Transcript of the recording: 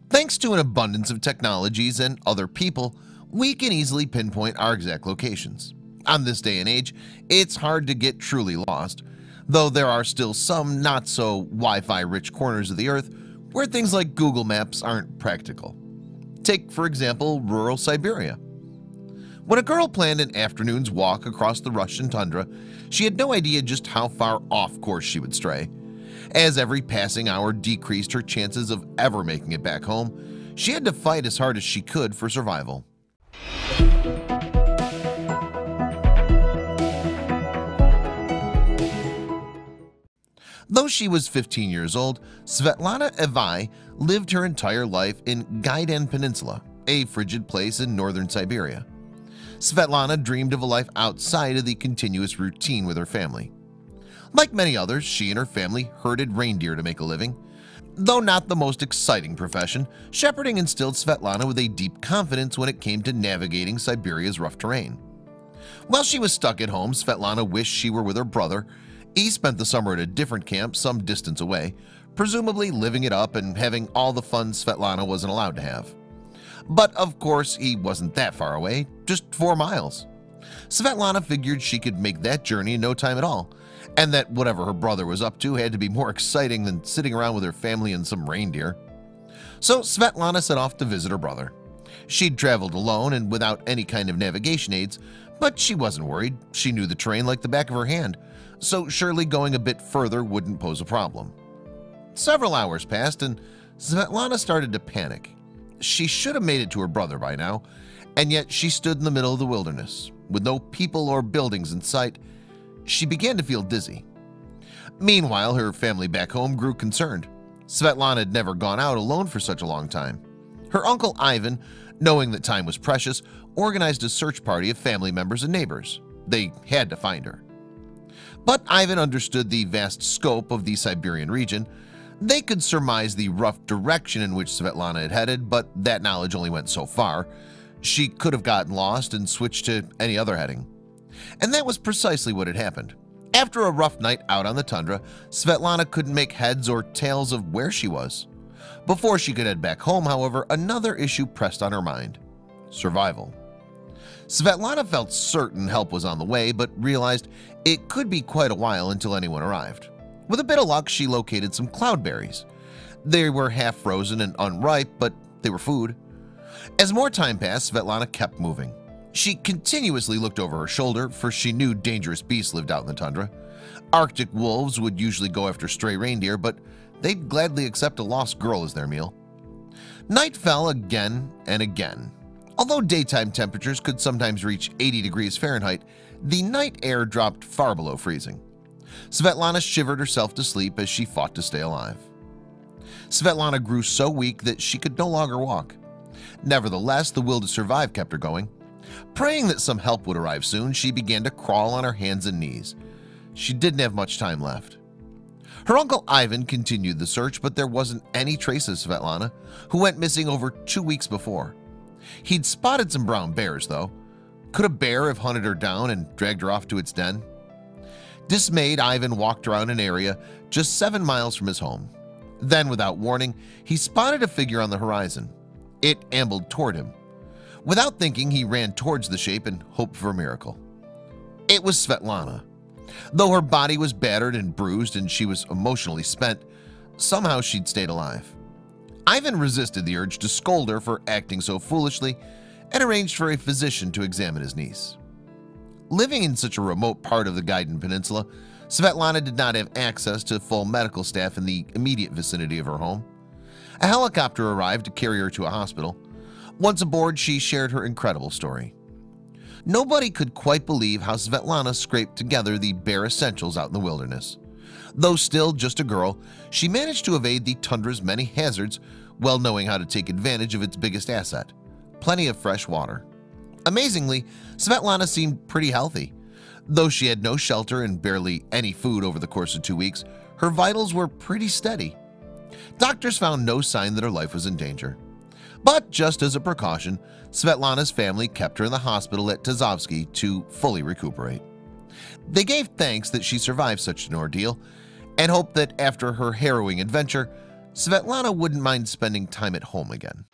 Thanks to an abundance of technologies and other people, we can easily pinpoint our exact locations. On this day and age, it's hard to get truly lost, though there are still some not so Wi-Fi rich corners of the earth where things like Google Maps aren't practical. Take, for example, rural Siberia. When a girl planned an afternoon's walk across the Russian tundra, she had no idea just how far off course she would stray. As every passing hour decreased her chances of ever making it back home, she had to fight as hard as she could for survival. Though she was 15 years old, Svetlana Evai lived her entire life in Gaidan Peninsula, a frigid place in northern Siberia. Svetlana dreamed of a life outside of the continuous routine with her family. Like many others, she and her family herded reindeer to make a living. Though not the most exciting profession, shepherding instilled Svetlana with a deep confidence when it came to navigating Siberia's rough terrain. While she was stuck at home, Svetlana wished she were with her brother. He spent the summer at a different camp some distance away, presumably living it up and having all the fun Svetlana wasn't allowed to have. But of course he wasn't that far away, just 4 miles. Svetlana figured she could make that journey in no time at all, and that whatever her brother was up to had to be more exciting than sitting around with her family and some reindeer. So Svetlana set off to visit her brother. She'd traveled alone and without any kind of navigation aids, but she wasn't worried. She knew the terrain like the back of her hand, so surely going a bit further wouldn't pose a problem. Several hours passed and Svetlana started to panic. She should have made it to her brother by now, and yet she stood in the middle of the wilderness with no people or buildings in sight. She began to feel dizzy. Meanwhile, her family back home grew concerned. Svetlana had never gone out alone for such a long time. Her uncle Ivan, knowing that time was precious, organized a search party of family members and neighbors. They had to find her. But Ivan understood the vast scope of the Siberian region. They could surmise the rough direction in which Svetlana had headed, but that knowledge only went so far. She could have gotten lost and switched to any other heading. And that was precisely what had happened. After a rough night out on the tundra, Svetlana couldn't make heads or tails of where she was. Before she could head back home, however, another issue pressed on her mind: survival. Svetlana felt certain help was on the way, but realized it could be quite a while until anyone arrived. With a bit of luck, she located some cloudberries. They were half frozen and unripe, but they were food. As more time passed, Svetlana kept moving. She continuously looked over her shoulder, for she knew dangerous beasts lived out in the tundra. Arctic wolves would usually go after stray reindeer, but they'd gladly accept a lost girl as their meal. Night fell again and again. Although daytime temperatures could sometimes reach 80 degrees Fahrenheit, the night air dropped far below freezing. Svetlana shivered herself to sleep as she fought to stay alive. Svetlana grew so weak that she could no longer walk. Nevertheless, the will to survive kept her going. Praying that some help would arrive soon, she began to crawl on her hands and knees. She didn't have much time left. Her uncle Ivan continued the search, but there wasn't any trace of Svetlana, who went missing over 2 weeks before. He'd spotted some brown bears, though. Could a bear have hunted her down and dragged her off to its den? Dismayed, Ivan walked around an area just 7 miles from his home. Then, without warning, he spotted a figure on the horizon. It ambled toward him. Without thinking, he ran towards the shape and hoped for a miracle. It was Svetlana. Though her body was battered and bruised and she was emotionally spent, somehow she'd stayed alive. Ivan resisted the urge to scold her for acting so foolishly and arranged for a physician to examine his niece. Living in such a remote part of the Gaidan Peninsula, Svetlana did not have access to full medical staff in the immediate vicinity of her home. A helicopter arrived to carry her to a hospital. Once aboard, she shared her incredible story. Nobody could quite believe how Svetlana scraped together the bare essentials out in the wilderness. Though still just a girl, she managed to evade the tundra's many hazards, well knowing how to take advantage of its biggest asset: plenty of fresh water. Amazingly, Svetlana seemed pretty healthy. Though she had no shelter and barely any food over the course of 2 weeks, her vitals were pretty steady. Doctors found no sign that her life was in danger. But just as a precaution, Svetlana's family kept her in the hospital at Tazovsky to fully recuperate. They gave thanks that she survived such an ordeal and hoped that after her harrowing adventure, Svetlana wouldn't mind spending time at home again.